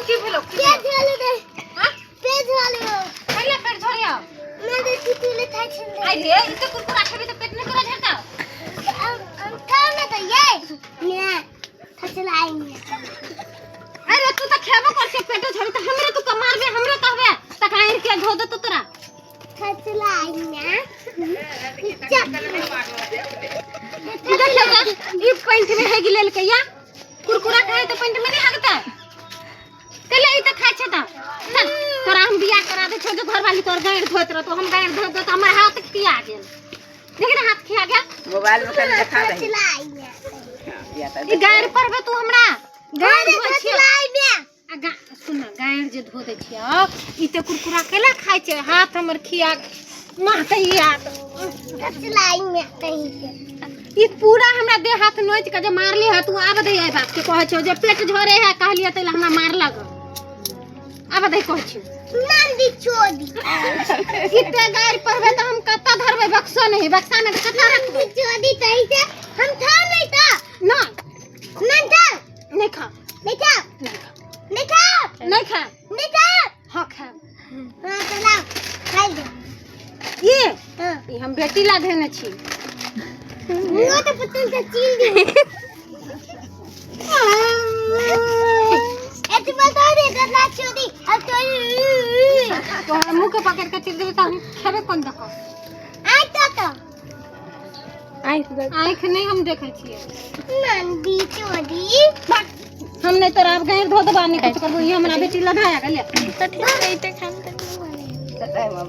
की भेलो पेट झोले दे हां पेट झोले पहले पेट झोरिया मैं देखी पीले खाइ छन आई रे ई तो कुरकुरा खेबे तो पेट नहीं करा झरता काम ना तो ये ने खचला आई ने अरे तू तो खेबो कर के पेट झोरी तो हमरे तू कमार बे हमरे कहबे त कायर के धो दे तो तोरा खचला आई ने ई पैंट में है गिलेल कया कुरकुरा खाए तो पैंट में नहीं हगता कले ई त खाइ छ त चल तोरा हम बियाह करा दे छो जो घर वाली तोर गायर धोत रह तो हम गायर धो दे तो हमर हाथ खिया गेल देख ना हाथ खिया गेल मोबाइल में कल दिखा रही ई गायर परबे तू हमरा गायर धो छियै आ सुन गायर जे धो दे छियै ई त कुरकुरा केला खाइ छै हाथ हमर खिया महतैया चलाई में कहीं के ई पूरा हमरा देह हाथ नोच के जे मारली है तू आब दे आई बाप के कहै छौ जे पेट झरे है कहलिए तैला हमरा मारलक आब दे कहै छी नंदी चोदी इते गायर परबे त हम कत्ता धरबे बक्सा नहीं बक्सा में कत्ता रखबे चोदी तई से हम खा नहीं त ना नहीं खा नहीं खा नहीं खा नहीं खा नहीं खा नहीं खा हां खा हां चला खाइ दे ये हम बेटी ला देने छी वो तो पतल से चील दी एत बता दे गला चोदी अब तो मुंह के पकड़ के चील दे त हम खेबे कोन दको आई तो आँख नहीं हम देखे छिए नंदी चोदी हम नहीं तोरा अब गायर धो दबा नहीं कुछ करबो ये हमरा बेटी लधाया गेले त ठीक है ते खान कर मोबाइल